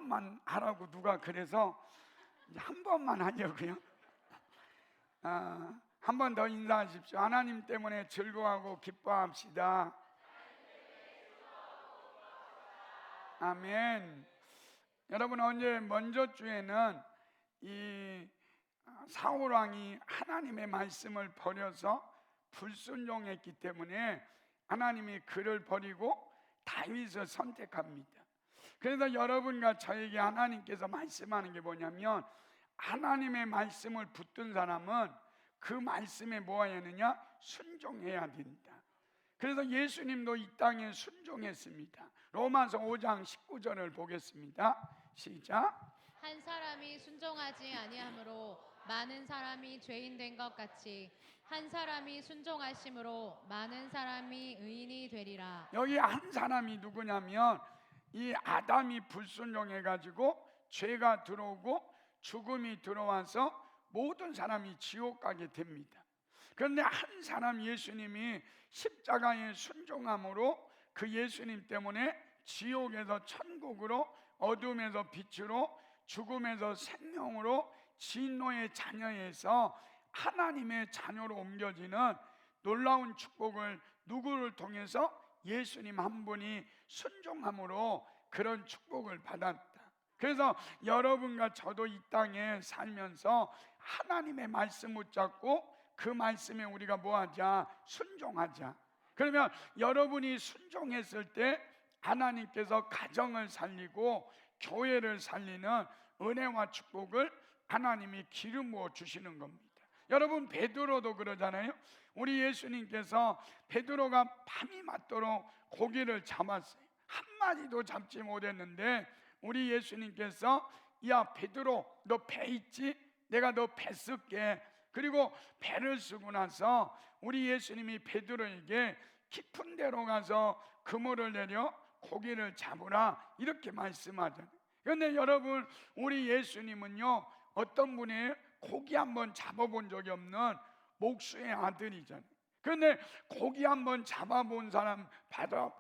번만 하라고 누가 그래서 이제 한 번만 하려고요. 한 번 더 인사하십시오. 하나님 때문에 즐거워하고 기뻐합시다. 아멘. 여러분, 어제 먼저 주에는 이 사울 왕이 하나님의 말씀을 버려서 불순종했기 때문에 하나님이 그를 버리고 다윗을 선택합니다. 그래서 여러분과 저에게 하나님께서 말씀하는 게 뭐냐면, 하나님의 말씀을 붙든 사람은 그 말씀에 뭐 해야 하느냐? 순종해야 된다. 그래서 예수님도 이 땅에 순종했습니다. 로마서 5장 19절을 보겠습니다. 시작. 한 사람이 순종하지 아니하므로 많은 사람이 죄인 된 것 같이 한 사람이 순종하심으로 많은 사람이 의인이 되리라. 여기 한 사람이 누구냐면 이 아담이 불순종해가지고 죄가 들어오고 죽음이 들어와서 모든 사람이 지옥 가게 됩니다. 그런데 한 사람, 예수님이 십자가에 순종함으로 그 예수님 때문에 지옥에서 천국으로, 어둠에서 빛으로, 죽음에서 생명으로, 진노의 자녀에서 하나님의 자녀로 옮겨지는 놀라운 축복을 누구를 통해서? 예수님 한 분이 순종함으로 그런 축복을 받았다. 그래서 여러분과 저도 이 땅에 살면서 하나님의 말씀 붙잡고 그 말씀에 우리가 뭐하자? 순종하자. 그러면 여러분이 순종했을 때 하나님께서 가정을 살리고 교회를 살리는 은혜와 축복을 하나님이 기름 부어 주시는 겁니다. 여러분, 베드로도 그러잖아요. 우리 예수님께서 베드로가 밤이 맞도록 고기를 잡았어요. 한 마리도 잡지 못했는데 우리 예수님께서, 야 베드로, 너 배 있지? 내가 너 배 쓸게. 그리고 배를 쓰고 나서 우리 예수님이 베드로에게 깊은 데로 가서 그물을 내려 고기를 잡으라, 이렇게 말씀하잖아요. 그런데 여러분, 우리 예수님은요 어떤 분이에요? 고기 한번 잡아본 적이 없는 목수의 아들이잖아요. 그런데 고기 한번 잡아본 사람,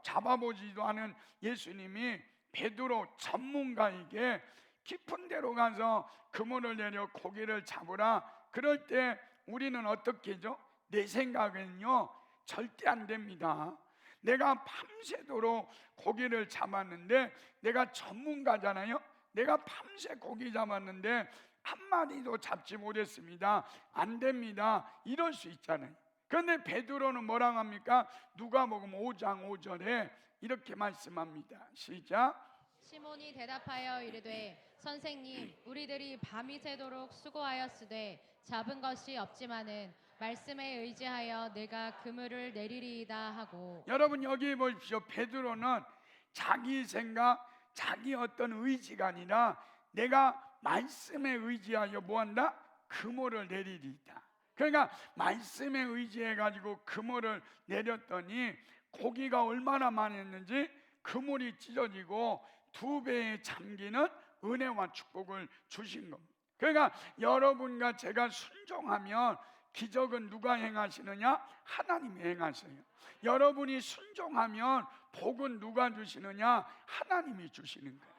잡아보지도 않은 예수님이 베드로 전문가에게 깊은 데로 가서 그물을 내려 고기를 잡으라, 그럴 때 우리는 어떻게 하죠? 내 생각에는요 절대 안 됩니다. 내가 밤새도록 고기를 잡았는데, 내가 전문가잖아요. 내가 밤새 고기 잡았는데 한 마리도 잡지 못했습니다. 안 됩니다. 이럴 수 있잖아요. 그런데 베드로는 뭐라고 합니까? 누가복음 5장 5절에 이렇게 말씀합니다. 시작. 시몬이 대답하여 이르되 선생님, 우리들이 밤이 새도록 수고하였으되 잡은 것이 없지만은 말씀에 의지하여 내가 그물을 내리리이다 하고. 여러분, 여기 보십시오. 베드로는 자기 생각, 자기 어떤 의지가 아니라 내가 말씀에 의지하여 뭐한다? 그물을 내리리이다. 그러니까 말씀에 의지해 가지고 그물을 내렸더니 고기가 얼마나 많았는지 그물이 찢어지고 2배에 잠기는 은혜와 축복을 주신 겁니다. 그러니까 여러분과 제가 순종하면 기적은 누가 행하시느냐? 하나님이 행하세요. 여러분이 순종하면 복은 누가 주시느냐? 하나님이 주시는 거예요.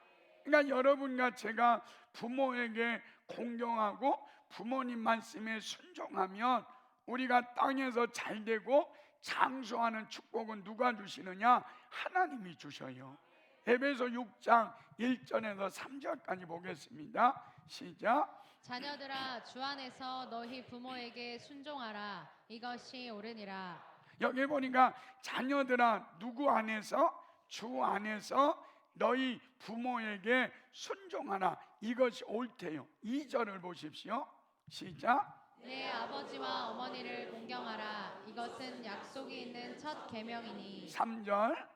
그러니까 여러분과 제가 부모에게 공경하고 부모님 말씀에 순종하면 우리가 땅에서 잘되고 장수하는 축복은 누가 주시느냐? 하나님이 주셔요. 에베소 6장 1절에서 3절까지 보겠습니다. 시작. 자녀들아, 주 안에서 너희 부모에게 순종하라. 이것이 옳으니라. 여기 보니까 자녀들아, 누구 안에서? 주 안에서 너희 부모에게 순종하라. 이것이 옳대요. 2절을 보십시오. 시작. 내 아버지와 어머니를 공경하라. 이것은 약속이 있는 첫 계명이니. 3절.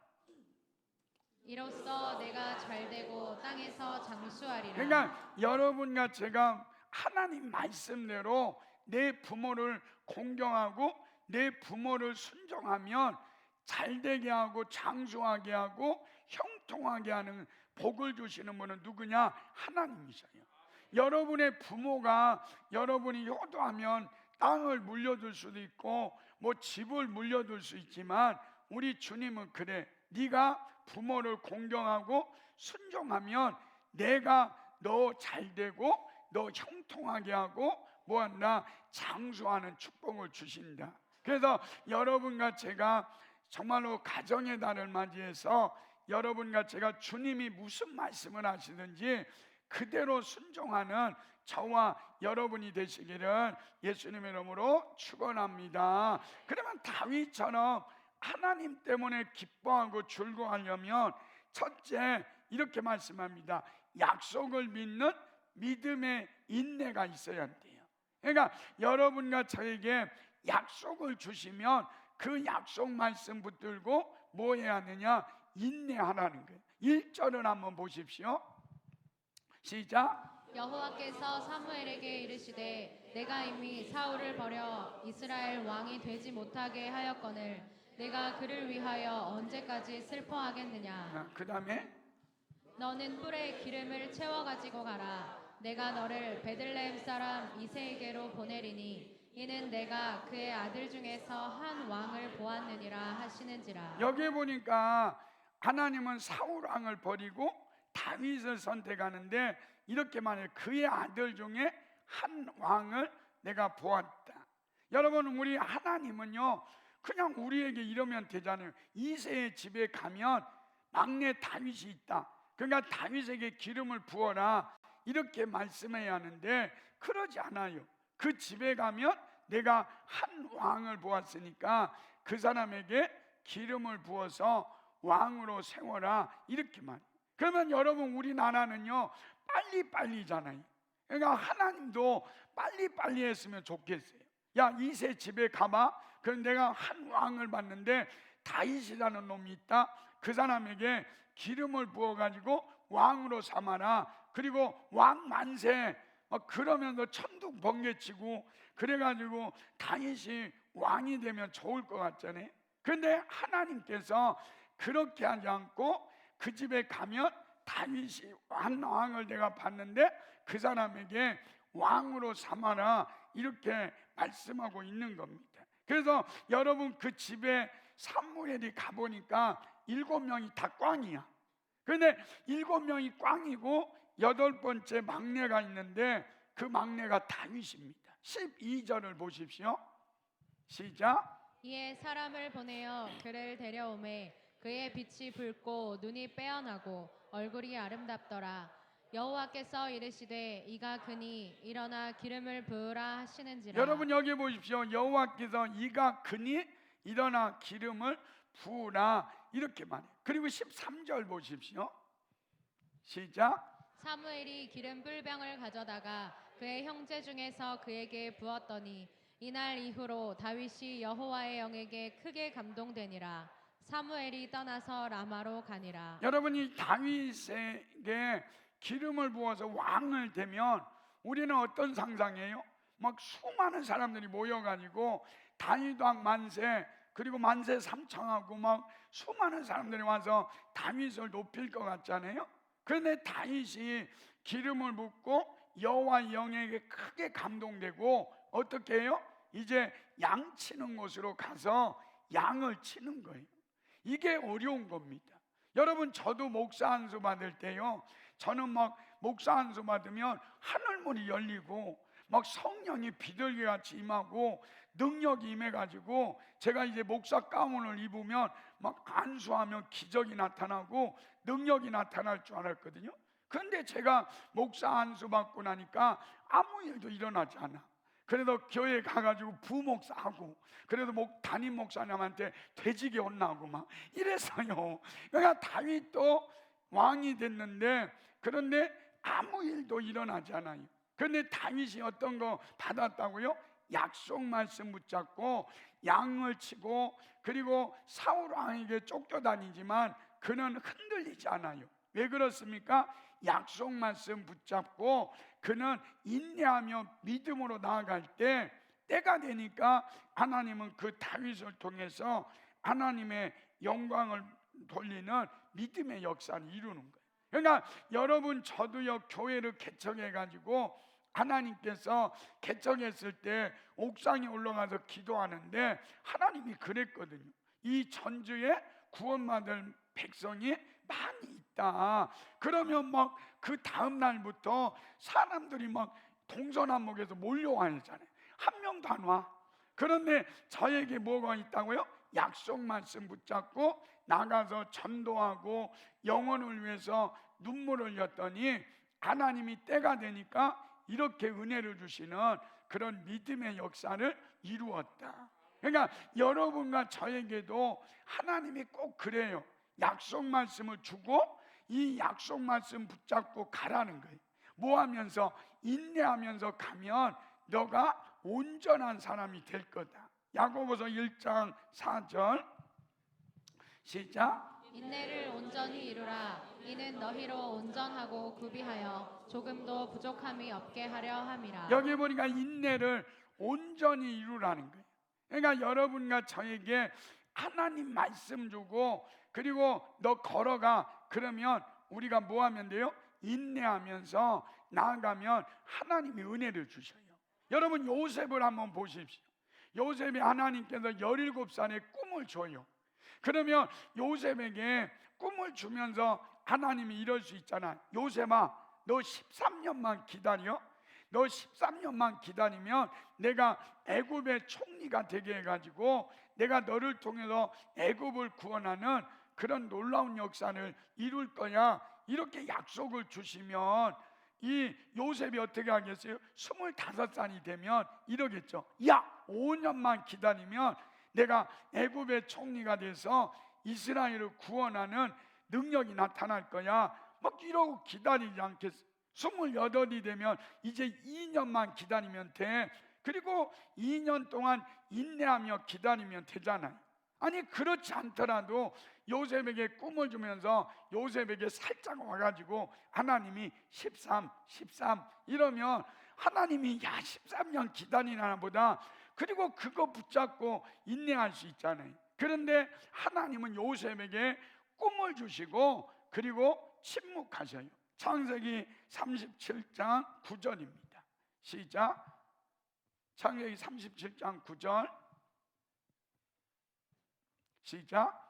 이로써 내가 잘되고 땅에서 장수하리라. 그러니까 여러분과 제가 하나님 말씀대로 내 부모를 공경하고 내 부모를 순종하면 잘되게 하고 장수하게 하고 형통하게 하는 복을 주시는 분은 누구냐? 하나님이셔요. 여러분의 부모가 여러분이 효도하면 땅을 물려줄 수도 있고 뭐 집을 물려줄 수 있지만 우리 주님은 그래, 네가 부모를 공경하고 순종하면 내가 너 잘되고 너 형통하게 하고 뭐한다? 장수하는 축복을 주신다. 그래서 여러분과 제가 정말로 가정의 달을 맞이해서 여러분과 제가 주님이 무슨 말씀을 하시든지 그대로 순종하는 저와 여러분이 되시기를 예수님의 이름으로 축원합니다. 그러면 다윗처럼 하나님 때문에 기뻐하고 즐거워하려면 첫째 이렇게 말씀합니다. 약속을 믿는 믿음의 인내가 있어야 돼요. 그러니까 여러분과 저에게 약속을 주시면 그 약속 말씀 붙들고 뭐 해야 하느냐? 인내하라는 거예요. 1절을 한번 보십시오. 시작. 여호와께서 사무엘에게 이르시되 내가 이미 사울을 버려 이스라엘 왕이 되지 못하게 하였거늘 내가 그를 위하여 언제까지 슬퍼하겠느냐. 그 다음에 너는 뿔에 기름을 채워 가지고 가라. 내가 너를 베들레헴 사람 이새에게로 보내리니 이는 내가 그의 아들 중에서 한 왕을 보았느니라 하시는지라. 여기 보니까 하나님은 사울 왕을 버리고 다윗을 선택하는데 이렇게 말해요. 그의 아들 중에 한 왕을 내가 보았다. 여러분, 우리 하나님은요 그냥 우리에게 이러면 되잖아요. 이새의 집에 가면 막내 다윗이 있다. 그러니까 다윗에게 기름을 부어라 이렇게 말씀해야 하는데 그러지 않아요. 그 집에 가면 내가 한 왕을 보았으니까 그 사람에게 기름을 부어서 왕으로 세워라 이렇게 말해요. 그러면 여러분, 우리나라는요 빨리빨리잖아요. 그러니까 하나님도 빨리빨리 했으면 좋겠어요. 야, 이새 집에 가봐. 그럼 내가 한 왕을 봤는데 다윗이라는 놈이 있다. 그 사람에게 기름을 부어가지고 왕으로 삼아라. 그리고 왕 만세 그러면서 천둥 번개치고 그래가지고 다윗이 왕이 되면 좋을 것 같잖아요. 그런데 하나님께서 그렇게 하지 않고 그 집에 가면 다윗이 한 왕을 내가 봤는데 그 사람에게 왕으로 삼아라 이렇게 말씀하고 있는 겁니다. 그래서 여러분, 그 집에 사무엘이 가보니까 7명이 다 꽝이야. 그런데 7명이 꽝이고 8번째 막내가 있는데 그 막내가 다윗입니다. 12절을 보십시오. 시작. 이에 사람을 보내어 그를 데려오매 그의 빛이 붉고 눈이 빼어나고 얼굴이 아름답더라. 여호와께서 이르시되 이가 그니 일어나 기름을 부으라 하시는지라. 여러분, 여기 보십시오. 여호와께서 이가 그니 일어나 기름을 부으라 이렇게 말해요. 그리고 13절 보십시오. 시작. 사무엘이 기름 뿔병을 가져다가 그의 형제 중에서 그에게 부었더니 이날 이후로 다윗이 여호와의 영에게 크게 감동되니라. 사무엘이 떠나서 라마로 가니라. 여러분이 다윗에게 기름을 부어서 왕을 되면 우리는 어떤 상상이에요? 막 수많은 사람들이 모여가지고 다윗 왕 만세 그리고 만세 삼창하고 막 수많은 사람들이 와서 다윗을 높일 것 같잖아요. 그런데 다윗이 기름을 붓고 여호와 영에게 크게 감동되고 어떻게 해요? 이제 양 치는 곳으로 가서 양을 치는 거예요. 이게 어려운 겁니다. 여러분, 저도 목사 안수 받을 때요, 저는 막 목사 안수 받으면 하늘문이 열리고 막 성령이 비둘기 같이 임하고 능력이 임해가지고 제가 이제 목사 가운을 입으면 막 안수하면 기적이 나타나고 능력이 나타날 줄 알았거든요. 그런데 제가 목사 안수 받고 나니까 아무 일도 일어나지 않아. 그래도 교회 가가지고 부목사하고 그래도 담임 목사님한테 돼지게 혼나고 막 이래서요. 그러니까 다윗도 왕이 됐는데 그런데 아무 일도 일어나지 않아요. 그런데 다윗이 어떤 거 받았다고요? 약속 말씀 붙잡고 양을 치고 그리고 사울 왕에게 쫓겨다니지만 그는 흔들리지 않아요. 왜 그렇습니까? 약속 말씀 붙잡고 그는 인내하며 믿음으로 나아갈 때 때가 되니까 하나님은 그 다윗을 통해서 하나님의 영광을 돌리는 믿음의 역사를 이루는 거예요. 그러니까 여러분, 저도요 교회를 개척해 가지고 하나님께서 개척했을 때 옥상에 올라가서 기도하는데 하나님이 그랬거든요. 이 전주에 구원받을 백성이 많이 있다. 있다. 그러면 막 그 다음 날부터 사람들이 막 동서남북에서 몰려와야잖아요. 한 명도 안 와. 그런데 저에게 뭐가 있다고요? 약속 말씀 붙잡고 나가서 전도하고 영혼을 위해서 눈물을 흘렸더니 하나님이 때가 되니까 이렇게 은혜를 주시는 그런 믿음의 역사를 이루었다. 그러니까 여러분과 저에게도 하나님이 꼭 그래요. 약속 말씀을 주고 이 약속 말씀 붙잡고 가라는 거예요. 뭐 하면서? 인내하면서 가면 너가 온전한 사람이 될 거다. 야고보서 1장 4절 시작. 인내를 온전히 이루라. 이는 너희로 온전하고 구비하여 조금도 부족함이 없게 하려 함이라. 여기 보니까 인내를 온전히 이루라는 거예요. 그러니까 여러분과 저에게 하나님 말씀 주고 그리고 너 걸어가. 그러면 우리가 뭐 하면 돼요? 인내하면서 나아가면 하나님이 은혜를 주셔요. 여러분 요셉을 한번 보십시오. 요셉이 하나님께서 17살에 꿈을 줘요. 그러면 요셉에게 꿈을 주면서 하나님이 이럴 수 있잖아. 요셉아, 너 13년만 기다려. 너 13년만 기다리면 내가 애굽의 총리가 되게 해가지고 내가 너를 통해서 애굽을 구원하는 그런 놀라운 역사를 이룰 거야. 이렇게 약속을 주시면 이 요셉이 어떻게 하겠어요? 25살이 되면 이러겠죠. 야, 5년만 기다리면 내가 애굽의 총리가 돼서 이스라엘을 구원하는 능력이 나타날 거야. 막 이러고 기다리지 않겠어요? 28이 되면 이제 2년만 기다리면 돼. 그리고 2년 동안 인내하며 기다리면 되잖아요. 아니 그렇지 않더라도 요셉에게 꿈을 주면서 요셉에게 살짝 와가지고 하나님이 13 이러면 하나님이 야 13년 기다리나 보다. 그리고 그거 붙잡고 인내할 수 있잖아요. 그런데 하나님은 요셉에게 꿈을 주시고 그리고 침묵하셔요. 창세기 37장 9절입니다. 시작. 창세기 37장 9절 시작.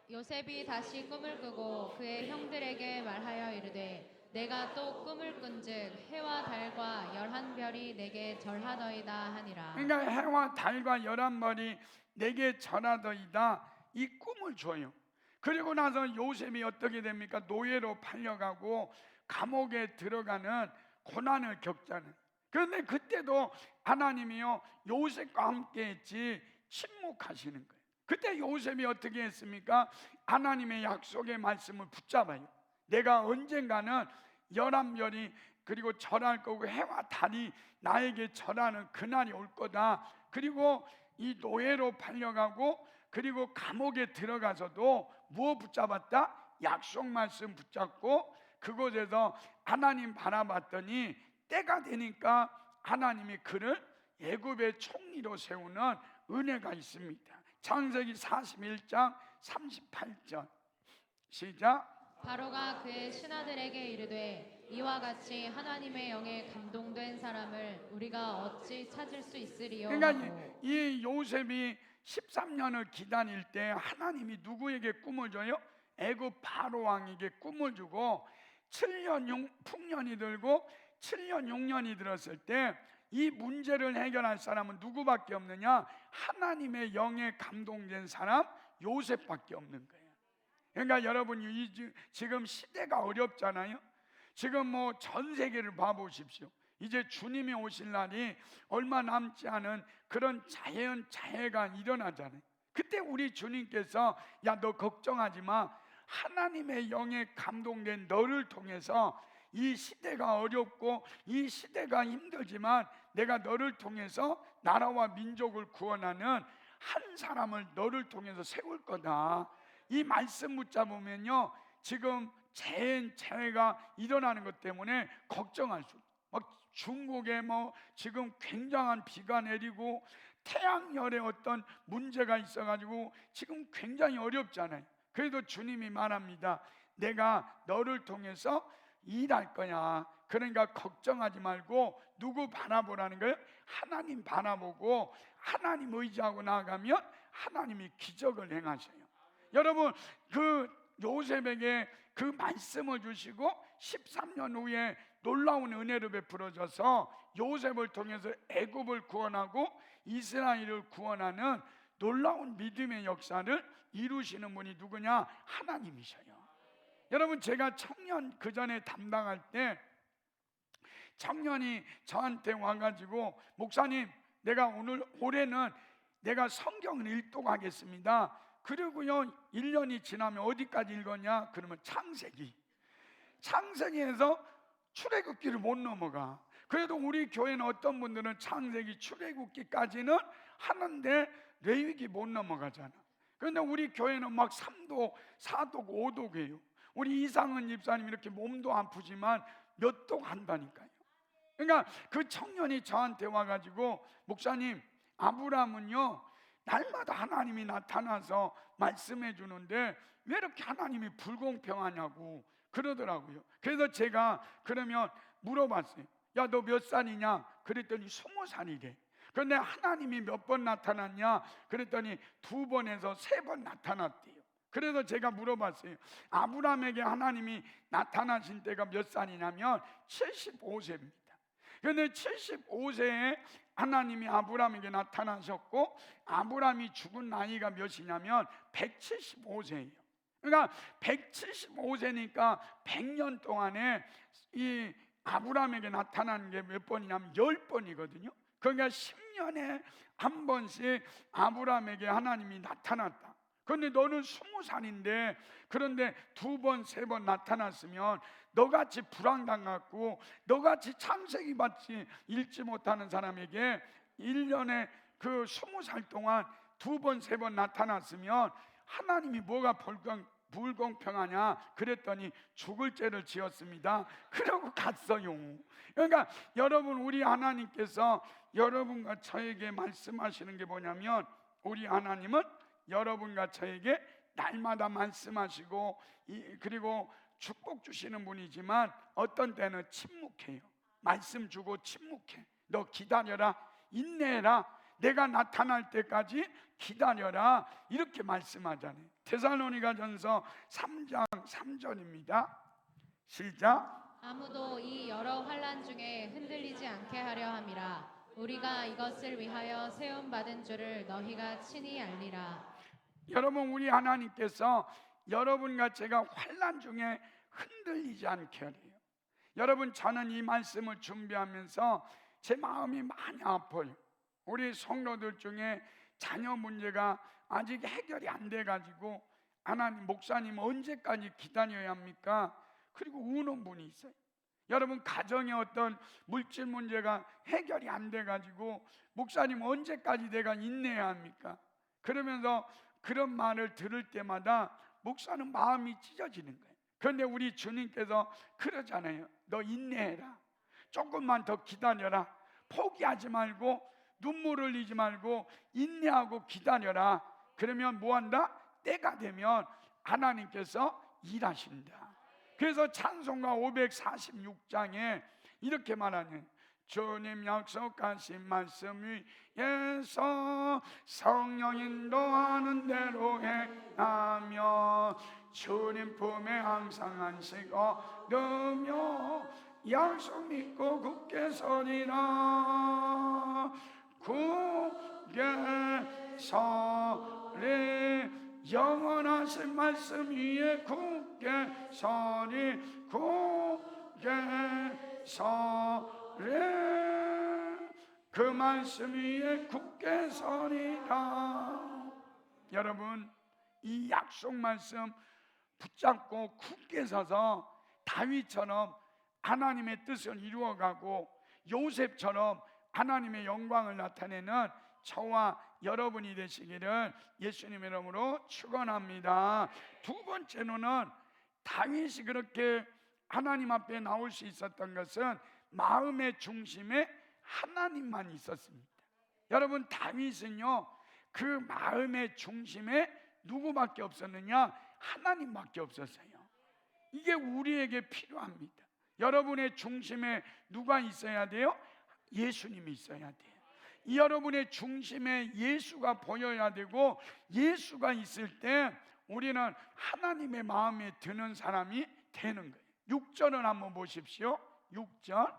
요셉이 다시 꿈을 꾸고 그의 형들에게 말하여 이르되 내가 또 꿈을 꾼즉 해와 달과 11별이 내게 절하더이다 하니라. 그러니까 해와 달과 11별이 내게 절하더이다 이 꿈을 줘요. 그리고 나서 요셉이 어떻게 됩니까? 노예로 팔려가고 감옥에 들어가는 고난을 겪잖아요. 그런데 그때도 하나님이요 요셉과 함께 했지 침묵하시는 거예요. 그때 요셉이 어떻게 했습니까? 하나님의 약속의 말씀을 붙잡아요. 내가 언젠가는 11별이 그리고 절할 거고 해와 달이 나에게 절하는 그날이 올 거다. 그리고 이 노예로 팔려가고 그리고 감옥에 들어가서도 무엇 붙잡았다? 약속 말씀 붙잡고 그곳에서 하나님 바라봤더니 때가 되니까 하나님이 그를 애굽의 총리로 세우는 은혜가 있습니다. 창세기 41장 38절 시작. 바로가 그의 신하들에게 이르되 이와 같이 하나님의 영에 감동된 사람을 우리가 어찌 찾을 수 있으리요? 그러니까 이 요셉이 13년을 기다릴 때 하나님이 누구에게 꿈을 줘요? 애굽 바로 왕에게 꿈을 주고 7년 풍년이 들고 7년 6년이 들었을 때 이 문제를 해결할 사람은 누구밖에 없느냐? 하나님의 영에 감동된 사람 요셉밖에 없는 거예요. 그러니까 여러분 지금 시대가 어렵잖아요. 지금 뭐 전 세계를 봐보십시오. 이제 주님이 오실 날이 얼마 남지 않은 그런 자해가 일어나잖아요. 그때 우리 주님께서 야 너 걱정하지 마. 하나님의 영에 감동된 너를 통해서 이 시대가 어렵고 이 시대가 힘들지만 내가 너를 통해서 나라와 민족을 구원하는 한 사람을 너를 통해서 세울 거다. 이 말씀 붙잡으면요 지금 재해가 일어나는 것 때문에 걱정할 수 막 중국에 뭐 지금 굉장한 비가 내리고 태양열에 어떤 문제가 있어가지고 지금 굉장히 어렵잖아요. 그래도 주님이 말합니다. 내가 너를 통해서 일할 거야. 그러니까 걱정하지 말고 누구 바라보라는 거예요? 하나님 바라보고 하나님 의지하고 나아가면 하나님이 기적을 행하셔요. 여러분 그 요셉에게 그 말씀을 주시고 13년 후에 놀라운 은혜를 베풀어 줘서 요셉을 통해서 애굽을 구원하고 이스라엘을 구원하는 놀라운 믿음의 역사를 이루시는 분이 누구냐? 하나님이셔요. 여러분, 제가 청년 그 전에 담당할 때 청년이 저한테 와가지고, 목사님, 내가 올해는 내가 성경을 읽도록하겠습니다. 그리고요 1년이 지나면 어디까지 읽었냐? 그러면 창세기에서 출애굽기를 못 넘어가. 그래도 우리 교회는 어떤 분들은 창세기 출애굽기까지는 하는데 레위기 못 넘어가잖아. 그런데 우리 교회는 막 3도 4도 5도예요. 우리 이상은 집사님 이렇게 몸도 아프지만 몇 도 한다니까요. 그러니까 그 청년이 저한테 와가지고, 목사님, 아브라함은요 날마다 하나님이 나타나서 말씀해 주는데 왜 이렇게 하나님이 불공평하냐고 그러더라고요. 그래서 제가 그러면 물어봤어요. 야, 너 몇 살이냐? 그랬더니 20살이래. 그런데 하나님이 몇 번 나타났냐? 그랬더니 2번에서 3번 나타났대요. 그래서 제가 물어봤어요. 아브라함에게 하나님이 나타나신 때가 몇 살이냐면 75세입니다. 그런데 75세에 하나님이 아브라함에게 나타나셨고, 아브라함이 죽은 나이가 몇이냐면 175세예요. 그러니까 175세니까 100년 동안에 이 아브라함에게 나타나는 게 몇 번이냐면 10번이거든요. 그러니까 10년에 한 번씩 아브라함에게 하나님이 나타났다. 그런데 너는 20살인데 그런데 2번, 3번 나타났으면 너같이 불황당갖고 너같이 창세기 같이 읽지 못하는 사람에게 1년에 그 20살 동안 2번, 3번 나타났으면 하나님이 뭐가 불공평하냐? 그랬더니 죽을 죄를 지었습니다. 그러고 갔어요. 그러니까 여러분, 우리 하나님께서 여러분과 저에게 말씀하시는 게 뭐냐면, 우리 하나님은 여러분과 저에게 날마다 말씀하시고 그리고 축복 주시는 분이지만 어떤 때는 침묵해요. 말씀 주고 침묵해. 너 기다려라, 인내해라, 내가 나타날 때까지 기다려라, 이렇게 말씀하잖아요. 데살로니가전서 3장 3절입니다. 시작. 아무도 이 여러 환난 중에 흔들리지 않게 하려 함이라. 우리가 이것을 위하여 세움 받은 줄을 너희가 친히 알리라. 여러분, 우리 하나님께서 여러분과 제가 환난 중에 흔들리지 않게 하래요. 여러분, 저는 이 말씀을 준비하면서 제 마음이 많이 아파요. 우리 성도들 중에 자녀 문제가 아직 해결이 안 돼가지고, 하나님, 목사님 언제까지 기다려야 합니까? 그리고 우는 분이 있어요. 여러분, 가정에 어떤 물질 문제가 해결이 안 돼가지고, 목사님 언제까지 내가 인내해야 합니까? 그러면서 그런 말을 들을 때마다 목사는 마음이 찢어지는 거예요. 그런데 우리 주님께서 그러잖아요. 너 인내해라, 조금만 더 기다려라, 포기하지 말고 눈물 흘리지 말고 인내하고 기다려라. 그러면 뭐한다? 때가 되면 하나님께서 일하신다. 그래서 찬송가 546장에 이렇게 말하는, 주님 약속하신 말씀 위에서 성령 인도하는 대로 행하며 주님 품에 항상 안식 얻으며 약속 믿고 굳게 서리라. 굳게 서리, 영원하신 말씀 위에 굳게 서리, 굳게 서리, 그 말씀 위에 굳게 서리라. 여러분, 이 약속 말씀 붙잡고 굳게 서서 다윗처럼 하나님의 뜻을 이루어가고 요셉처럼 하나님의 영광을 나타내는 저와 여러분이 되시기를 예수님의 이름으로 축원합니다. 두 번째로는 다윗이 그렇게 하나님 앞에 나올 수 있었던 것은 마음의 중심에 하나님만 있었습니다. 여러분, 다윗은요 그 마음의 중심에 누구밖에 없었느냐? 하나님밖에 없었어요. 이게 우리에게 필요합니다. 여러분의 중심에 누가 있어야 돼요? 예수님이 있어야 돼요. 여러분의 중심에 예수가 보여야 되고, 예수가 있을 때 우리는 하나님의 마음에 드는 사람이 되는 거예요. 6절을 한번 보십시오. 6절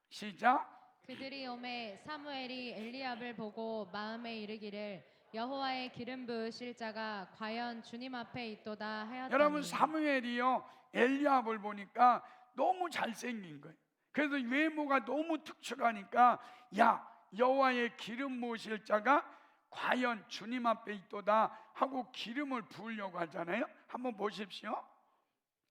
시작. 그들이 오매 사무엘이 엘리압을 보고 마음에 이르기를 여호와의 기름 부으실 자가 과연 주님 앞에 있도다 하였더니. 여러분, 사무엘이요 엘리압을 보니까 너무 잘생긴 거예요. 그래서 외모가 너무 특출하니까 야, 여호와의 기름 부으실 자가 과연 주님 앞에 있도다 하고 기름을 부으려고 하잖아요. 한번 보십시오.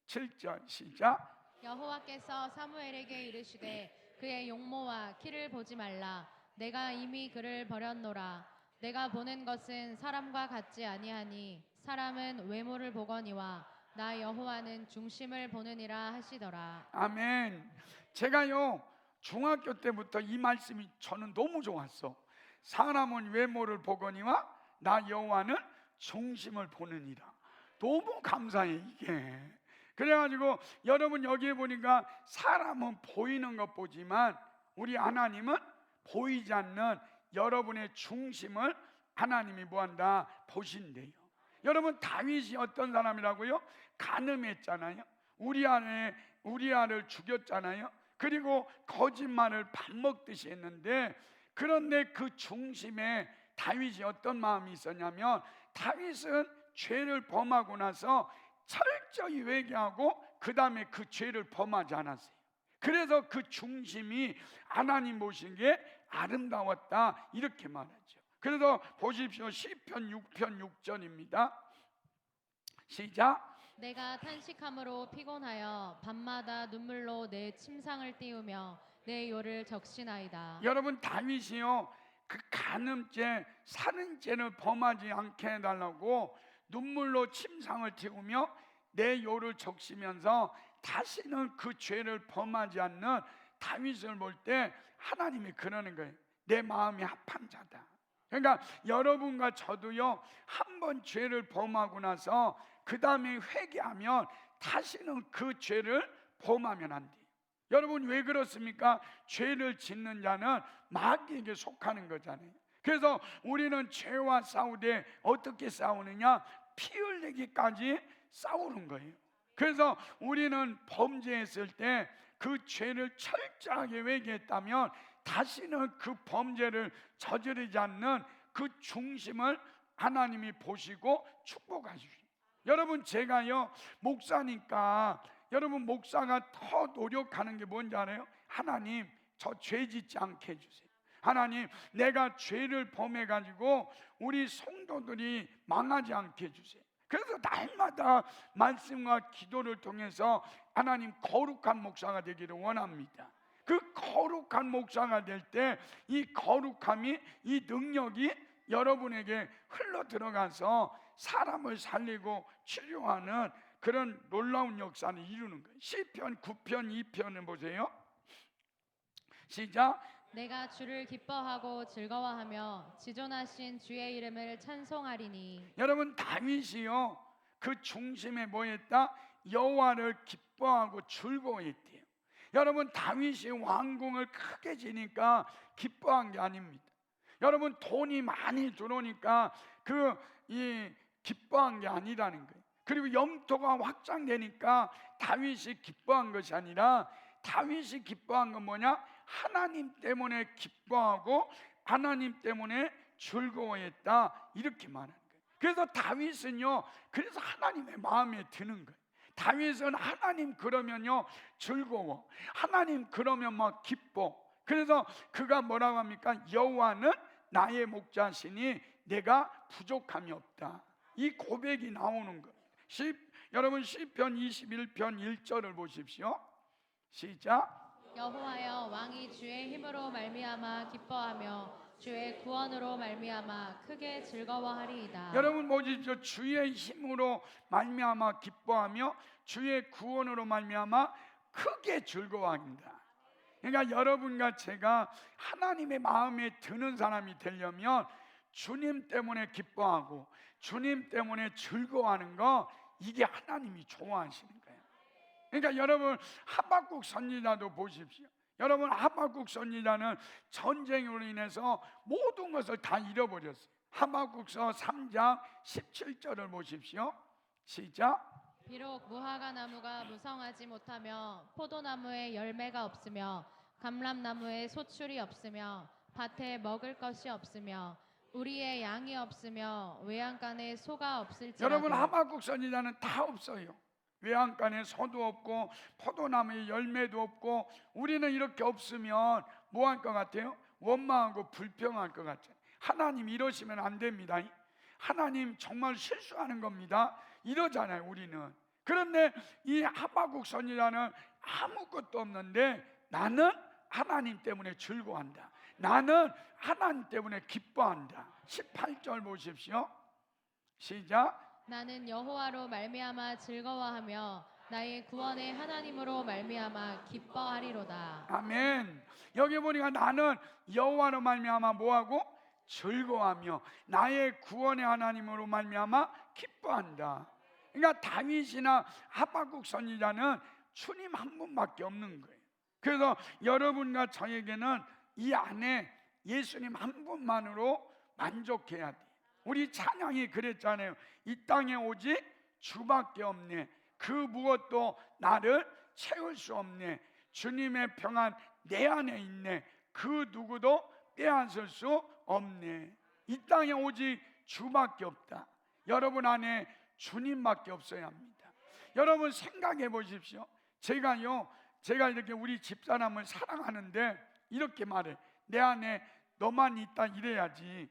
7절 시작. 여호와께서 사무엘에게 이르시되 그의 용모와 키를 보지 말라. 내가 이미 그를 버렸노라. 내가 보는 것은 사람과 같지 아니하니 사람은 외모를 보거니와 나 여호와는 중심을 보느니라 하시더라. 아멘. 제가요 중학교 때부터 이 말씀이 저는 너무 좋았어. 사람은 외모를 보거니와 나 여호와는 중심을 보느니라. 너무 감사해 이게. 그래가지고 여러분 여기에 보니까 사람은 보이는 것 보지만 우리 하나님은 보이지 않는 여러분의 중심을 하나님이 뭐한다? 보신대요. 여러분 다윗이 어떤 사람이라고요? 간음했잖아요. 우리아를 죽였잖아요. 그리고 거짓말을 밥 먹듯이 했는데, 그런데 그 중심에 다윗이 어떤 마음이 있었냐면 다윗은 죄를 범하고 나서 철저히 회개하고 그 다음에 그 죄를 범하지 않았어요. 그래서 그 중심이 하나님 보신 게 아름다웠다 이렇게 말하죠. 그래서 보십시오. 시편 6편 6절입니다. 시작. 내가 탄식함으로 피곤하여 밤마다 눈물로 내 침상을 띄우며 내 요를 적시나이다. 여러분 다윗이요 그 간음죄 살인죄를 범하지 않게 해달라고 눈물로 침상을 틔우며 내 요를 적시면서 다시는 그 죄를 범하지 않는 다윗을 볼 때 하나님이 그러는 거예요. 내 마음이 합한 자다. 그러니까 여러분과 저도요 한 번 죄를 범하고 나서 그 다음에 회개하면 다시는 그 죄를 범하면 안 돼요. 여러분 왜 그렇습니까? 죄를 짓는 자는 마귀에게 속하는 거잖아요. 그래서 우리는 죄와 싸우되 어떻게 싸우느냐? 피 흘리기까지 싸우는 거예요. 그래서 우리는 범죄했을 때 그 죄를 철저하게 회개했다면 다시는 그 범죄를 저지르지 않는 그 중심을 하나님이 보시고 축복하시죠. 여러분 제가요 목사니까 여러분 목사가 더 노력하는 게 뭔지 알아요? 하나님 저 죄 짓지 않게 해주세요. 하나님 내가 죄를 범해가지고 우리 성도들이 망하지 않게 해주세요. 그래서 날마다 말씀과 기도를 통해서 하나님 거룩한 목사가 되기를 원합니다. 그 거룩한 목사가 될 때 이 거룩함이 이 능력이 여러분에게 흘러 들어가서 사람을 살리고 치료하는 그런 놀라운 역사를 이루는 거예요. 시편 9편 2편을 보세요. 시작. 내가 주를 기뻐하고 즐거워하며 지존하신 주의 이름을 찬송하리니. 여러분 다윗이요 그 중심에 뭐 했다? 여호와를 기뻐하고 즐거워했대요. 여러분 다윗이 왕궁을 크게 지니까 기뻐한 게 아닙니다. 여러분 돈이 많이 들어오니까 기뻐한 게 아니라는 거예요. 그리고 영토가 확장되니까 다윗이 기뻐한 것이 아니라 다윗이 기뻐한 건 뭐냐? 하나님 때문에 기뻐하고 하나님 때문에 즐거워했다 이렇게 말하는 거예요. 그래서 다윗은요 그래서 하나님의 마음에 드는 거예요. 다윗은 하나님 그러면요 즐거워, 하나님 그러면 막 기뻐. 그래서 그가 뭐라고 합니까? 여호와는 나의 목자시니 내가 부족함이 없다. 이 고백이 나오는 거예요. 여러분 시편 21편 1절을 보십시오. 시작. 여호와여 왕이 주의 힘으로 말미암아 기뻐하며 주의 구원으로 말미암아 크게 즐거워하리이다. 여러분 보십시오. 주의 힘으로 말미암아 기뻐하며 주의 구원으로 말미암아 크게 즐거워합니다. 그러니까 여러분과 제가 하나님의 마음에 드는 사람이 되려면 주님 때문에 기뻐하고 주님 때문에 즐거워하는 거, 이게 하나님이 좋아하시는 거예요. 그러니까 여러분 하박국 선지자도 보십시오. 여러분 하박국 선지자는 전쟁으로 인해서 모든 것을 다 잃어버렸어요. 하박국서 3장 17절을 보십시오. 시작. 비록 무화과 나무가 무성하지 못하며 포도나무에 열매가 없으며 감람나무에 소출이 없으며 밭에 먹을 것이 없으며 우리의 양이 없으며 외양간에 소가 없을지라도 여러분, 하박국 선지자는 다 없어요. 외양간에 소도 없고 포도나무에 열매도 없고 우리는 이렇게 없으면 뭐 할 것 같아요? 원망하고 불평할 것 같아요. 하나님 이러시면 안 됩니다. 하나님 정말 실수하는 겁니다. 이러잖아요, 우리는. 그런데 이 하박국 선지자는 아무것도 없는데 나는 하나님 때문에 즐거워한다. 나는 하나님 때문에 기뻐한다. 18절 보십시오. 시작. 나는 여호와로 말미암아 즐거워하며 나의 구원의 하나님으로 말미암아 기뻐하리로다. 아멘. 여기 보니까 나는 여호와로 말미암아 뭐하고? 즐거워하며 나의 구원의 하나님으로 말미암아 기뻐한다. 그러니까 다윗이나 하박국 선지자는 주님 한 분밖에 없는 거예요. 그래서 여러분과 저에게는 이 안에 예수님 한 분만으로 만족해야 돼. 우리 찬양이 그랬잖아요. 이 땅에 오직 주밖에 없네. 그 무엇도 나를 채울 수 없네. 주님의 평안 내 안에 있네. 그 누구도 빼앗을 수 없네. 이 땅에 오직 주밖에 없다. 여러분 안에 주님밖에 없어야 합니다. 여러분 생각해 보십시오. 제가 이렇게 우리 집사람을 사랑하는데 이렇게 말해. 내 안에 너만 있다 이래야지.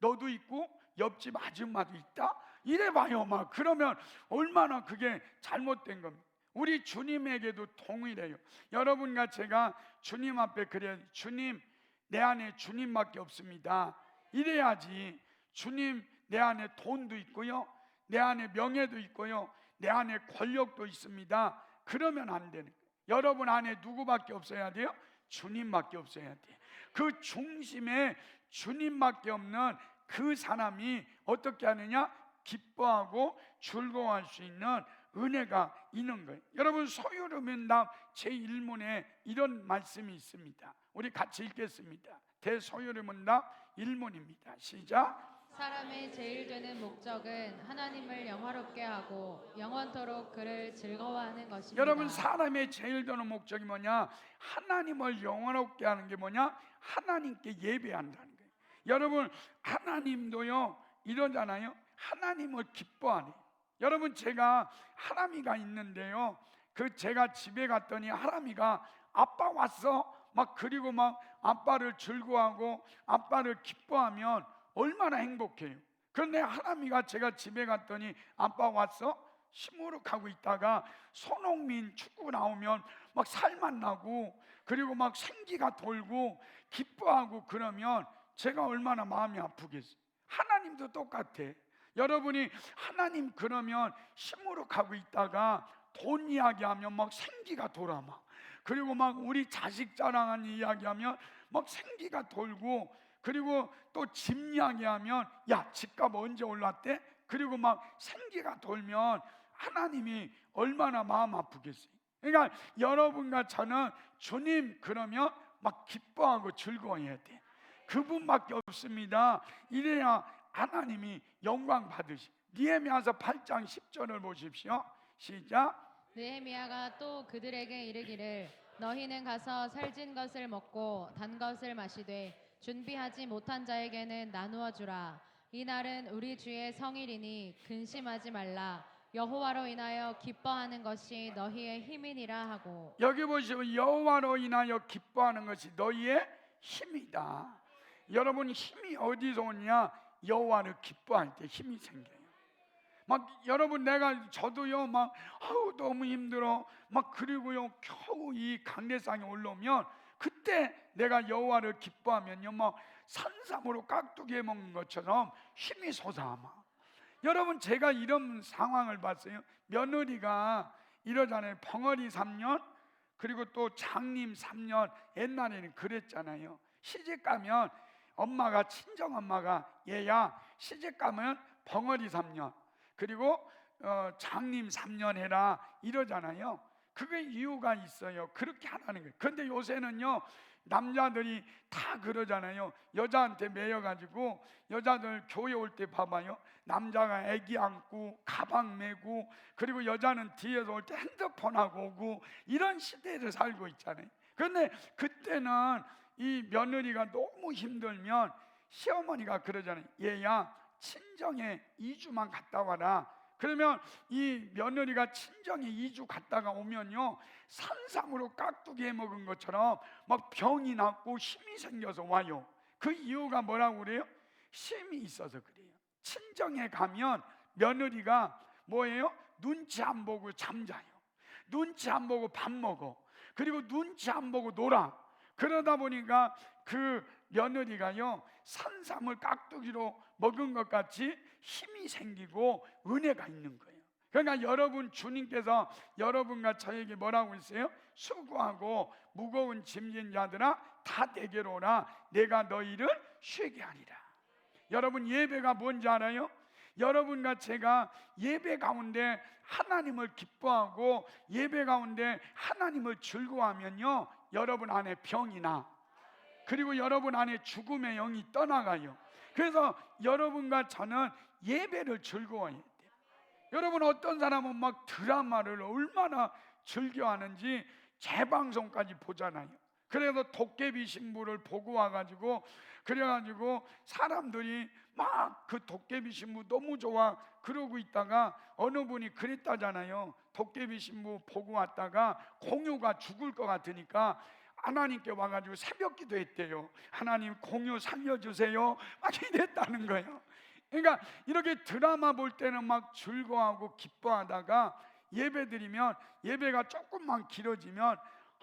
너도 있고 옆집 아줌마도 있다 이래봐요. 막 그러면 얼마나 그게 잘못된 겁니다. 우리 주님에게도 동일해요. 여러분과 제가 주님 앞에 그래야 주님 내 안에 주님밖에 없습니다 이래야지. 주님 내 안에 돈도 있고요, 내 안에 명예도 있고요, 내 안에 권력도 있습니다. 그러면 안 되는 거예요. 여러분 안에 누구밖에 없어야 돼요? 주님밖에 없어야 돼요. 그 중심에 주님밖에 없는 그 사람이 어떻게 하느냐? 기뻐하고 즐거워할 수 있는 은혜가 있는 거예요. 여러분 소유르문답 제1문에 이런 말씀이 있습니다. 우리 같이 읽겠습니다. 대소유르문답 1문입니다. 시작. 사람의 제일 되는 목적은 하나님을 영화롭게 하고 영원토록 그를 즐거워하는 것입니다. 여러분 사람의 제일 되는 목적이 뭐냐? 하나님을 영원롭게 하는 게 뭐냐? 하나님께 예배한다는 거예요. 여러분 하나님도요 이러잖아요. 하나님을 기뻐하네. 여러분 제가 하람이가 있는데요, 그 제가 집에 갔더니 하람이가 아빠 왔어 막 그리고 막 아빠를 즐거워하고 아빠를 기뻐하면 얼마나 행복해요. 그런데 하람이가 제가 집에 갔더니 아빠 왔어? 시무룩하고 있다가 손흥민 축구 나오면 막 살만 나고 그리고 막 생기가 돌고 기뻐하고 그러면 제가 얼마나 마음이 아프겠어요. 하나님도 똑같아. 여러분이 하나님 그러면 시무룩하고 있다가 돈 이야기하면 막 생기가 돌아 막 그리고 막 우리 자식 자랑하는 이야기하면 막 생기가 돌고 그리고 또 집 이야기하면 야 집값 언제 올랐대? 그리고 막 생기가 돌면 하나님이 얼마나 마음 아프겠어요. 그러니까 여러분과 저는 주님 그러면 막 기뻐하고 즐거워해야 돼. 그분밖에 없습니다. 이래야 하나님이 영광 받으시. 느헤미야서 8장 10절을 보십시오. 시작. 느헤미야가 또 그들에게 이르기를 너희는 가서 살진 것을 먹고 단 것을 마시되 준비하지 못한 자에게는 나누어 주라. 이날은 우리 주의 성일이니 근심하지 말라. 여호와로 인하여 기뻐하는 것이 너희의 힘이니라 하고. 여기 보시면 여호와로 인하여 기뻐하는 것이 너희의 힘이다. 여러분 힘이 어디서 오냐? 여호와를 기뻐할 때 힘이 생겨요. 막 여러분 저도요 막 너무 힘들어 막 그리고요 겨우 이 강대상에 올라오면 그때 내가 여호와를 기뻐하면요 막 산삼으로 깍두기 해먹는 것처럼 힘이 솟아마. 여러분 제가 이런 상황을 봤어요. 며느리가 이러잖아요. 벙어리 3년 그리고 또 장님 3년. 옛날에는 그랬잖아요. 시집가면 엄마가 친정엄마가 얘야 시집가면 벙어리 3년 그리고 장님 3년 해라 이러잖아요. 그게 이유가 있어요. 그렇게 하라는 거예요. 그런데 요새는요 남자들이 다 그러잖아요. 여자한테 매여가지고 여자들 교회 올 때 봐봐요. 남자가 아기 안고 가방 메고, 그리고 여자는 뒤에서 올 때 핸드폰하고 오고, 이런 시대를 살고 있잖아요. 그런데 그때는 이 며느리가 너무 힘들면 시어머니가 그러잖아요. 얘야, 친정에 2주만 갔다 와라. 그러면 이 며느리가 친정에 2주 갔다가 오면요, 산삼으로 깍두기 해 먹은 것처럼 막 병이 났고 힘이 생겨서 와요. 그 이유가 뭐라고 그래요? 힘이 있어서 그래요. 친정에 가면 며느리가 뭐예요? 눈치 안 보고 잠자요. 눈치 안 보고 밥 먹어. 그리고 눈치 안 보고 놀아. 그러다 보니까 그 며느리가요, 산삼을 깍두기로 먹은 것 같이 힘이 생기고 은혜가 있는 거예요. 그러니까 여러분, 주님께서 여러분과 저에게 뭐라고 했어요? 수고하고 무거운 짐진 자들아 다 내게로 오라. 내가 너희를 쉬게 하리라. 여러분, 예배가 뭔지 알아요? 여러분과 제가 예배 가운데 하나님을 기뻐하고 예배 가운데 하나님을 즐거워하면요, 여러분 안에 병이 나. 그리고 여러분 안에 죽음의 영이 떠나가요. 그래서 여러분과 저는 예배를 즐거워해야 돼요. 여러분, 어떤 사람은 막 드라마를 얼마나 즐겨하는지 재방송까지 보잖아요. 그래서 도깨비 신부를 보고 와가지고, 그래가지고 사람들이 막 그 도깨비 신부 너무 좋아 그러고 있다가 어느 분이 그랬다잖아요. 도깨비 신부 보고 왔다가 공유가 죽을 것 같으니까 하나님께 와가지고 새벽 기도했대요. 하나님, 공유 살려주세요. 막 이랬다는 거예요. 그러니까 이렇게 드라마 볼 때는 막 즐거워하고 기뻐하다가 예배 드리면, 예배가 조금만 길어지면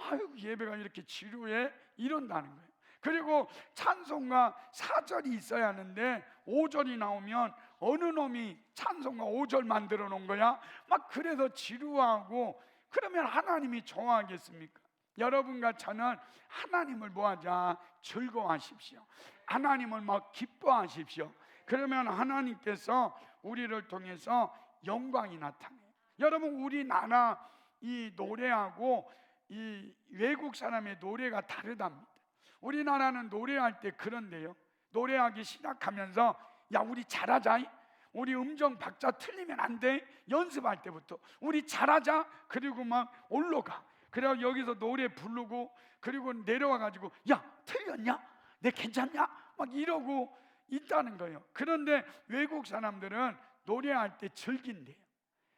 아유, 예배가 이렇게 지루해, 이런다는 거예요. 그리고 찬송가 4절이 있어야 하는데 5절이 나오면 어느 놈이 찬송가 5절 만들어 놓은 거야? 막 그래서 지루하고, 그러면 하나님이 좋아하겠습니까? 여러분과 저는 하나님을 뭐하자? 즐거워하십시오. 하나님을 막 기뻐하십시오. 그러면 하나님께서 우리를 통해서 영광이 나타나요. 여러분, 우리나라 이 노래하고 이 외국 사람의 노래가 다르답니다. 우리나라는 노래할 때 그런데요, 노래하기 시작하면서 야, 우리 잘하자, 우리 음정 박자 틀리면 안 돼, 연습할 때부터 우리 잘하자. 그리고 막 올라가. 그래서 여기서 노래 부르고, 그리고 내려와가지고 야, 틀렸냐? 내 괜찮냐? 막 이러고 있다는 거예요. 그런데 외국 사람들은 노래할 때 즐긴대요.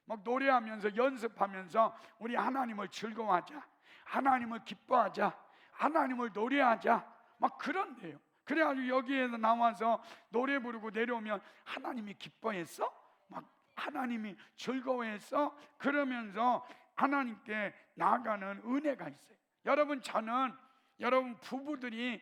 막 노래하면서 연습하면서 우리 하나님을 즐거워하자, 하나님을 기뻐하자, 하나님을 노래하자, 막 그런데요. 그래가지고 여기에서 나와서 노래 부르고 내려오면 하나님이 기뻐했어? 막 하나님이 즐거워했어? 그러면서 하나님께 나아가는 은혜가 있어요. 여러분, 저는 여러분 부부들이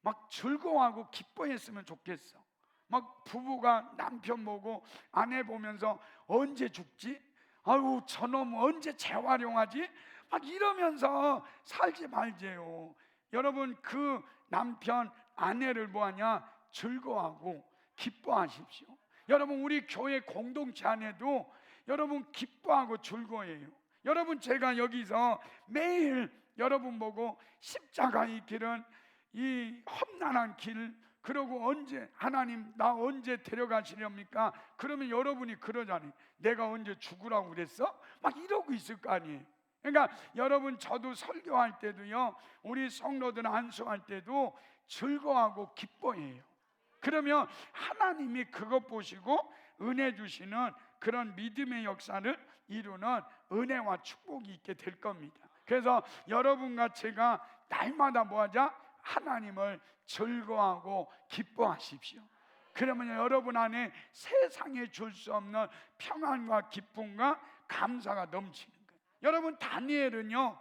막 즐거워하고 기뻐했으면 좋겠어. 막 부부가 남편 보고 아내 보면서 언제 죽지? 아유, 저놈 언제 재활용하지? 막 이러면서 살지 말재요. 여러분, 그 남편 아내를 뭐하냐? 즐거워하고 기뻐하십시오. 여러분, 우리 교회 공동체 안에도 여러분 기뻐하고 즐거워해요. 여러분, 제가 여기서 매일 여러분 보고 십자가의 길은 이 험난한 길, 그러고 언제 하나님 나 언제 데려가시렵니까? 그러면 여러분이 그러잖아요. 내가 언제 죽으라고 그랬어? 막 이러고 있을 거 아니에요. 그러니까 여러분, 저도 설교할 때도요, 우리 성도들 안수할 때도 즐거워하고 기뻐해요. 그러면 하나님이 그것 보시고 은혜 주시는 그런 믿음의 역사를 이루는 은혜와 축복이 있게 될 겁니다. 그래서 여러분과 제가 날마다 뭐하자? 하나님을 즐거워하고 기뻐하십시오. 그러면 여러분 안에 세상에 줄 수 없는 평안과 기쁨과 감사가 넘치는 거예요. 여러분, 다니엘은요,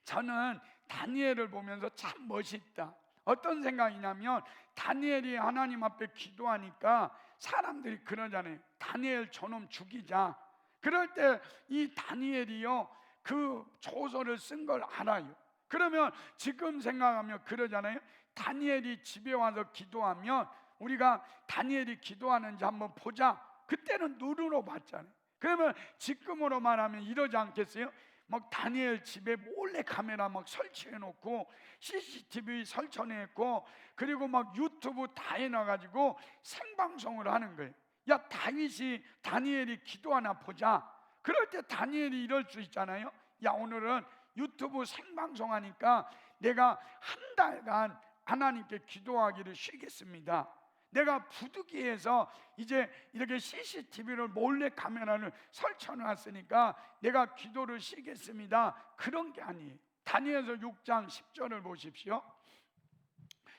저는 다니엘을 보면서 참 멋있다. 어떤 생각이냐면, 다니엘이 하나님 앞에 기도하니까 사람들이 그러잖아요. 다니엘 저놈 죽이자. 그럴 때 이 다니엘이요, 그 조서를 쓴 걸 알아요. 그러면 지금 생각하면 그러잖아요. 다니엘이 집에 와서 기도하면 우리가 다니엘이 기도하는지 한번 보자. 그때는 눈으로 봤잖아요. 그러면 지금으로 말하면 이러지 않겠어요? 막 다니엘 집에 몰래 카메라 막 설치해 놓고 CCTV 설치해놓고 그리고 막 유튜브 다 해놔가지고 생방송을 하는 거예요. 야, 다니엘이 기도하나 보자. 그럴 때 다니엘이 이럴 수 있잖아요. 야, 오늘은 유튜브 생방송 하니까 내가 한 달간 하나님께 기도하기를 쉬겠습니다. 내가 부득이해서 이제 이렇게 CCTV를 몰래 카메라를 설쳐 놨으니까 내가 기도를 쉬겠습니다. 그런 게 아니에요. 다니엘서 6장 10절을 보십시오.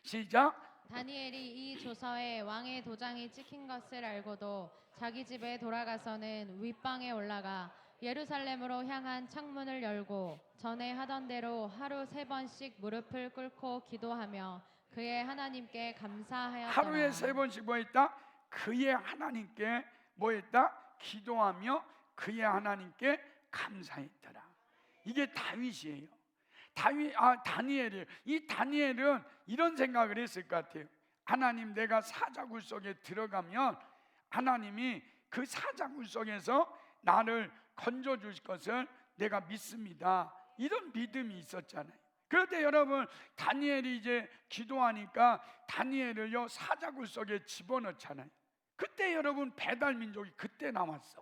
시작. 다니엘이 이 조서에 왕의 도장이 찍힌 것을 알고도 자기 집에 돌아가서는 윗방에 올라가 예루살렘으로 향한 창문을 열고 전에 하던 대로 하루 3번씩 무릎을 꿇고 기도하며 그의 하나님께 감사하였더라. 하루에 3번씩 뭐 했다? 그의 하나님께 뭐 했다? 기도하며 그의 하나님께 감사했더라. 이게 다윗이에요. 다니엘이에요. 이 다니엘은 이런 생각을 했을 것 같아요. 하나님, 내가 사자굴 속에 들어가면 하나님이 그 사자굴 속에서 나를 건져 주실 것을 내가 믿습니다. 이런 믿음이 있었잖아요. 그런데 여러분, 다니엘이 이제 기도하니까 다니엘을요 사자굴 속에 집어넣잖아요. 그때 여러분 배달민족이 그때 나왔어.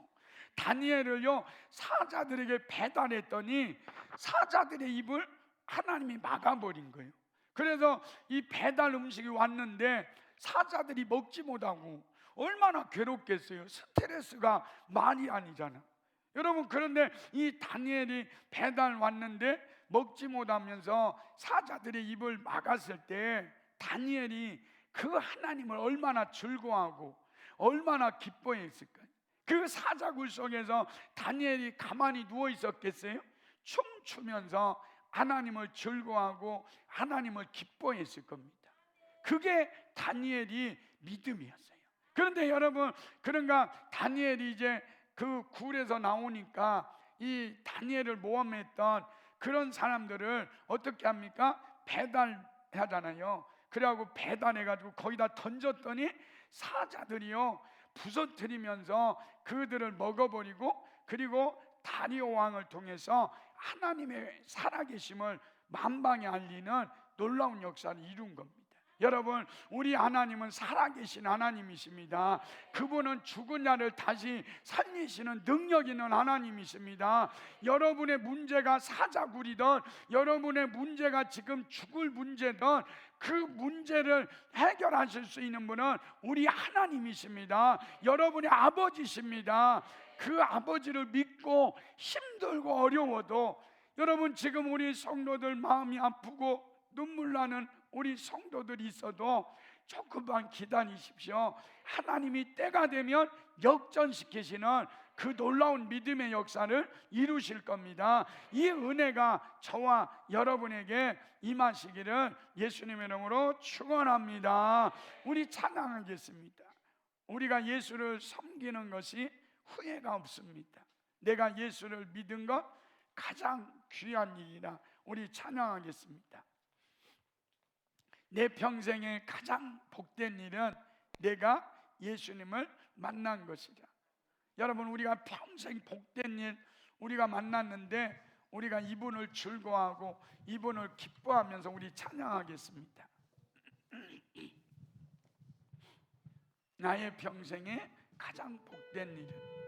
다니엘을요 사자들에게 배달했더니 사자들의 입을 하나님이 막아버린 거예요. 그래서 이 배달 음식이 왔는데 사자들이 먹지 못하고 얼마나 괴롭겠어요. 스트레스가 말이 아니잖아. 여러분, 그런데 이 다니엘이 배달 왔는데 먹지 못하면서 사자들의 입을 막았을 때 다니엘이 그 하나님을 얼마나 즐거워하고 얼마나 기뻐했을까요? 그 사자굴 속에서 다니엘이 가만히 누워 있었겠어요? 춤추면서 하나님을 즐거워하고 하나님을 기뻐했을 겁니다. 그게 다니엘이 믿음이었어요. 그런데 여러분, 그런가 다니엘이 이제 그 굴에서 나오니까 이 다니엘을 모함했던 그런 사람들을 어떻게 합니까? 배달하잖아요. 그래가지고 배달해가지고 거기다 던졌더니 사자들이요 부서뜨리면서 그들을 먹어버리고, 그리고 다리오 왕을 통해서 하나님의 살아계심을 만방에 알리는 놀라운 역사를 이룬 겁니다. 여러분, 우리 하나님은 살아계신 하나님이십니다. 그분은 죽은 자를 다시 살리시는 능력 있는 하나님이십니다. 여러분의 문제가 사자굴이든 여러분의 문제가 지금 죽을 문제든 그 문제를 해결하실 수 있는 분은 우리 하나님이십니다. 여러분의 아버지십니다. 그 아버지를 믿고 힘들고 어려워도, 여러분 지금 우리 성도들 마음이 아프고 눈물 나는 우리 성도들이 있어도 조금만 기다리십시오. 하나님이 때가 되면 역전시키시는 그 놀라운 믿음의 역사를 이루실 겁니다. 이 은혜가 저와 여러분에게 임하시기를 예수님의 이름으로 축원합니다. 우리 찬양하겠습니다. 우리가 예수를 섬기는 것이 후회가 없습니다. 내가 예수를 믿은 것 가장 귀한 일이라. 우리 찬양하겠습니다. 내 평생에 가장 복된 일은 내가 예수님을 만난 것이라. 여러분, 우리가 평생 복된 일 우리가 만났는데 우리가 이분을 즐거워하고 이분을 기뻐하면서 우리 찬양하겠습니다. 나의 평생에 가장 복된 일은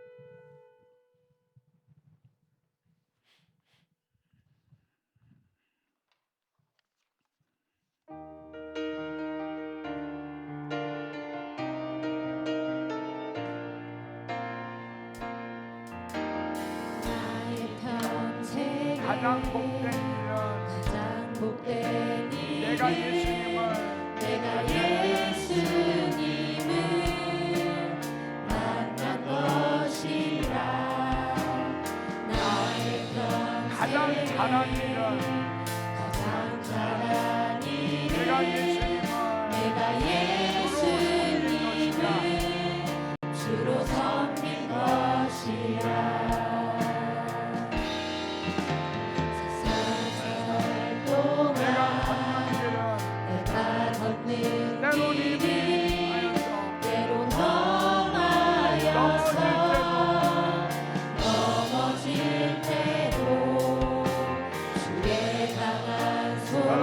가장 복된 일은 내가 예수님을 만난 것이라. 가장 잘한 일은 내가 예수님을 주로 섬긴 것이라. 때론 넘어질 때도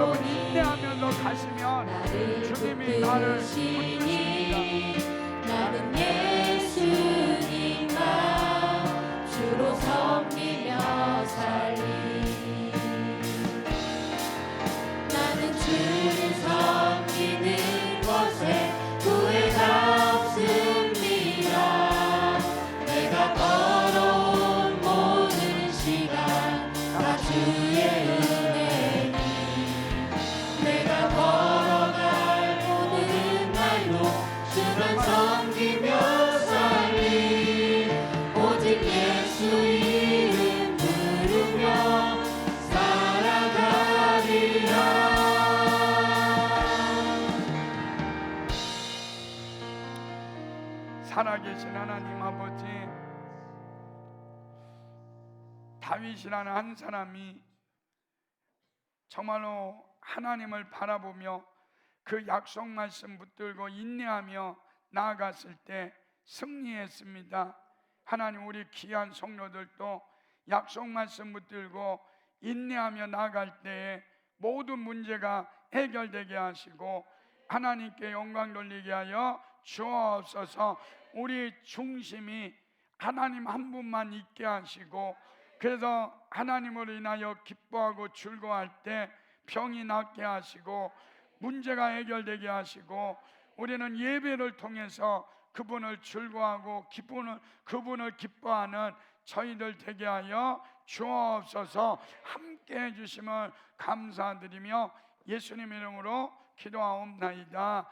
여러분 인내하면서 가시면 나를 주님이 나를 붙드시니 붙드십니다. 나는 예수님만 주로 섬기며 살리. 나는 주를 섬기는 것에 후회가 없습니다. 내가 걸어온 모든 시간 다 주의 은혜니 내가 걸어갈 모든 날로 주만 섬기며 살리. 오직 예수 이름 부르며 살아가리라. 살아계신 하나님 아버지, 다윗이라는 한 사람이 정말로 하나님을 바라보며 그 약속 말씀 붙들고 인내하며 나아갔을 때 승리했습니다. 하나님, 우리 귀한 성도들도 약속 말씀 붙들고 인내하며 나아갈 때에 모든 문제가 해결되게 하시고 하나님께 영광 돌리게 하여 주옵소서. 우리 중심이 하나님 한 분만 있게 하시고, 그래서 하나님으로 인하여 기뻐하고 즐거워할 때 병이 낫게 하시고 문제가 해결되게 하시고, 우리는 예배를 통해서 그분을 즐거워하고 그분을 기뻐하는 저희들 되게 하여 주옵소서. 함께 해주심을 감사드리며 예수님 이름으로 기도하옵나이다.